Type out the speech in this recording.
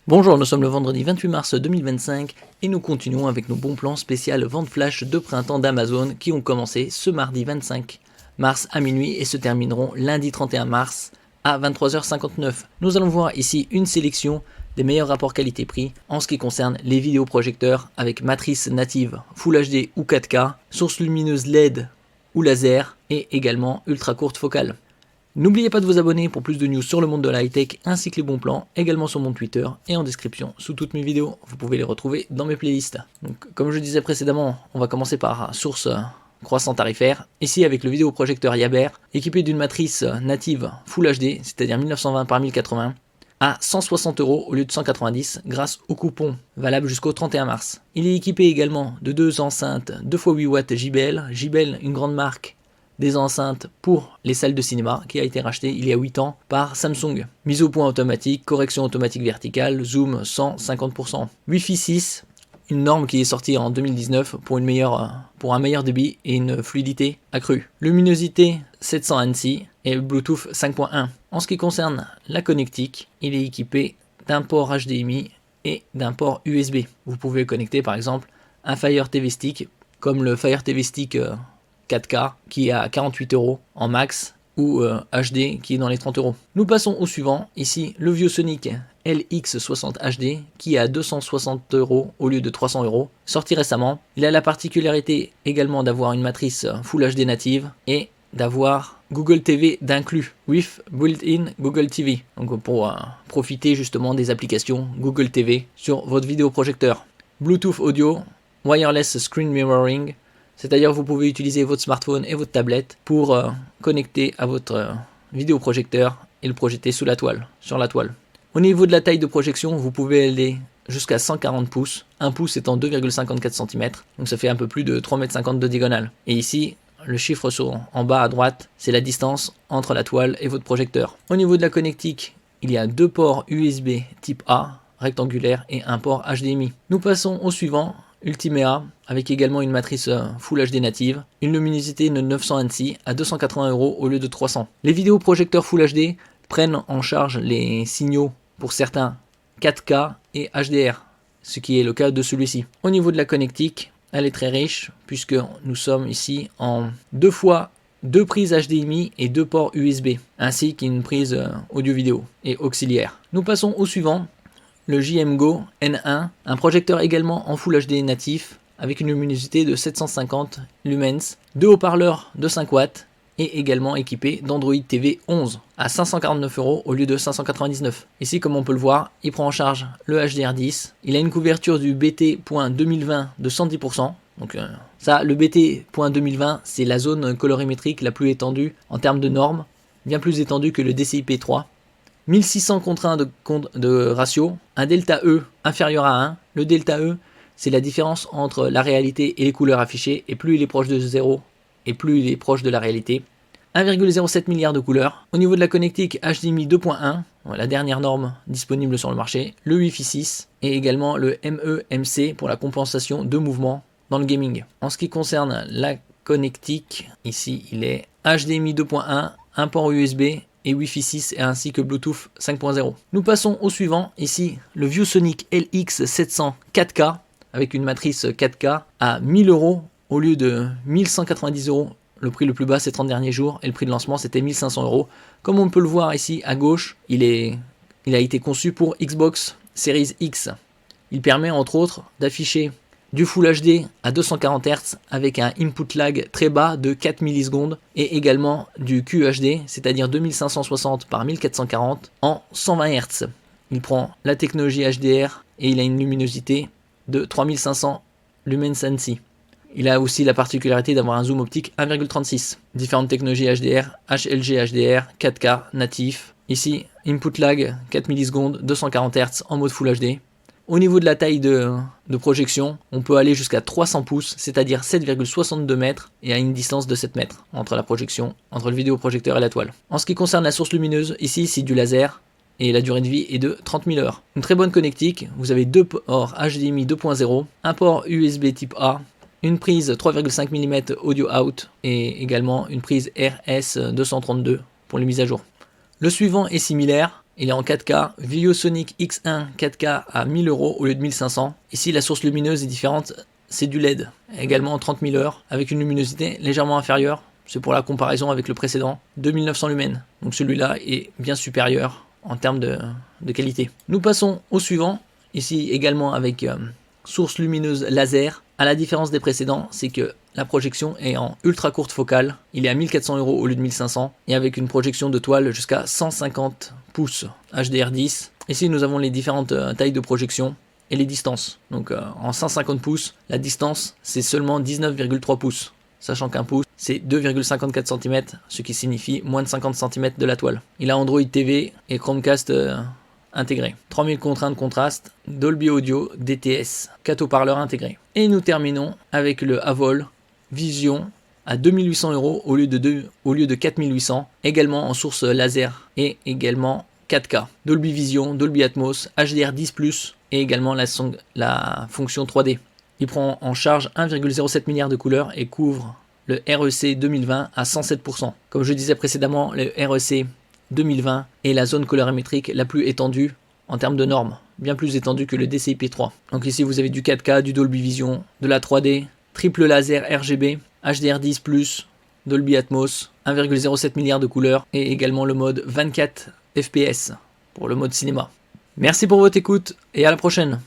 Bonjour, nous sommes le vendredi 28 mars 2025 et nous continuons avec nos bons plans spécial vente flash de printemps d'Amazon qui ont commencé ce mardi 25 mars à minuit et se termineront lundi 31 mars à 23h59. Nous allons voir ici une sélection des meilleurs rapports qualité-prix en ce qui concerne les vidéoprojecteurs avec matrice native Full HD ou 4K, source lumineuse LED ou laser et également ultra courte focale. N'oubliez pas de vous abonner pour plus de news sur le monde de la high-tech ainsi que les bons plans, également sur mon Twitter et en description sous toutes mes vidéos. Vous pouvez les retrouver dans mes playlists. Donc, comme je disais précédemment, on va commencer par source croissant tarifaire. Ici avec le vidéoprojecteur Yaber, équipé d'une matrice native Full HD, c'est-à-dire 1920 par 1080, à 160 € au lieu de 190 grâce au coupon valable jusqu'au 31 mars. Il est équipé également de deux enceintes 2x8 watts JBL. JBL, une grande marque des enceintes pour les salles de cinéma qui a été racheté il y a 8 ans par Samsung. Mise au point automatique, correction automatique verticale, zoom 150%. Wi-Fi 6, une norme qui est sortie en 2019 pour un meilleur débit et une fluidité accrue. Luminosité 700 ANSI et Bluetooth 5.1. En ce qui concerne la connectique, il est équipé d'un port HDMI et d'un port USB. Vous pouvez connecter par exemple un Fire TV Stick comme le Fire TV Stick 4K qui est à 48 € en max ou HD qui est dans les 30 €. Nous passons au suivant, ici le ViewSonic LX60 HD qui est à 260 € au lieu de 300 €, sorti récemment. Il a la particularité également d'avoir une matrice Full HD native et d'avoir Google TV d'inclus with built-in Google TV, donc pour profiter justement des applications Google TV sur votre vidéoprojecteur. Bluetooth audio, wireless screen mirroring, c'est-à-dire vous pouvez utiliser votre smartphone et votre tablette pour connecter à votre vidéoprojecteur et le projeter sur la toile. Au niveau de la taille de projection, vous pouvez aller jusqu'à 140 pouces, 1 pouce étant 2,54 cm, donc ça fait un peu plus de 3,50 m de diagonale. Et ici, le chiffre en bas à droite, c'est la distance entre la toile et votre projecteur. Au niveau de la connectique, il y a deux ports USB type A, rectangulaire, et un port HDMI. Nous passons au suivant. Ultimea, avec également une matrice Full HD native, une luminosité de 900 ANSI à 280 € au lieu de 300. Les vidéoprojecteurs Full HD prennent en charge les signaux pour certains 4K et HDR, ce qui est le cas de celui-ci. Au niveau de la connectique, elle est très riche puisque nous sommes ici en deux prises HDMI et deux ports USB, ainsi qu'une prise audio-vidéo et auxiliaire. Nous passons au suivant. Le JMGO N1, un projecteur également en Full HD natif avec une luminosité de 750 lumens, deux haut-parleurs de 5 watts et également équipé d'Android TV 11 à 549 € au lieu de 599. Ici, comme on peut le voir, il prend en charge le HDR10, il a une couverture du BT.2020 de 110%. Donc ça, le BT.2020, c'est la zone colorimétrique la plus étendue en termes de normes, bien plus étendue que le DCI-P3. 1600 contre 1 de ratio, un delta E inférieur à 1. Le delta E, c'est la différence entre la réalité et les couleurs affichées, et plus il est proche de 0, et plus il est proche de la réalité. 1,07 milliard de couleurs. Au niveau de la connectique HDMI 2.1, la dernière norme disponible sur le marché, le Wi-Fi 6, et également le MEMC pour la compensation de mouvement dans le gaming. En ce qui concerne la connectique, ici il est HDMI 2.1, un port USB, et Wi-Fi 6 ainsi que Bluetooth 5.0. Nous passons au suivant, ici le ViewSonic LX700 4K avec une matrice 4K à 1000 € au lieu de 1190 €. Le prix le plus bas ces 30 derniers jours et le prix de lancement c'était 1500 €. Comme on peut le voir ici à gauche, il a été conçu pour Xbox Series X. Il permet entre autres d'afficher du Full HD à 240 Hz avec un input lag très bas de 4 millisecondes et également du QHD, c'est-à-dire 2560 par 1440 en 120 Hz. Il prend la technologie HDR et il a une luminosité de 3500 lumens ANSI. Il a aussi la particularité d'avoir un zoom optique 1,36. Différentes technologies HDR, HLG HDR, 4K natif. Ici, input lag 4 millisecondes, 240 Hz en mode Full HD. Au niveau de la taille de projection, on peut aller jusqu'à 300 pouces, c'est-à-dire 7,62 mètres, et à une distance de 7 mètres entre le vidéoprojecteur et la toile. En ce qui concerne la source lumineuse, ici c'est du laser, et la durée de vie est de 30 000 heures. Une très bonne connectique, vous avez deux ports HDMI 2.0, un port USB type A, une prise 3,5 mm audio out, et également une prise RS232 pour les mises à jour. Le suivant est similaire, il est en 4K, VideoSonic X1 4K à 1000 € au lieu de 1500. Ici la source lumineuse est différente, c'est du LED, également en 30 000 heures, avec une luminosité légèrement inférieure, c'est pour la comparaison avec le précédent, 2900 lumens. Donc celui-là est bien supérieur en termes de qualité. Nous passons au suivant, ici également avec source lumineuse laser. À la différence des précédents, c'est que la projection est en ultra courte focale, il est à 1400 € au lieu de 1500, et avec une projection de toile jusqu'à 150 pouces HDR10. Ici nous avons les différentes tailles de projection et les distances. Donc en 150 pouces, la distance c'est seulement 19,3 pouces, sachant qu'un pouce c'est 2,54 cm, ce qui signifie moins de 50 cm de la toile. Il a Android TV et Chromecast intégré. 3000 contraintes de contraste, Dolby Audio, DTS, 4 haut-parleurs intégrés. Et nous terminons avec le Avol Vision à 2800 € au lieu de 4800, également en source laser et également 4K. Dolby Vision, Dolby Atmos, HDR10+, et également la fonction 3D. Il prend en charge 1,07 milliard de couleurs et couvre le REC 2020 à 107%. Comme je disais précédemment, le REC 2020 est la zone colorimétrique la plus étendue en termes de normes, bien plus étendue que le DCI-P3. Donc ici vous avez du 4K, du Dolby Vision, de la 3D, triple laser RGB, HDR10+, Dolby Atmos, 1,07 milliard de couleurs et également le mode 24 FPS pour le mode cinéma. Merci pour votre écoute et à la prochaine.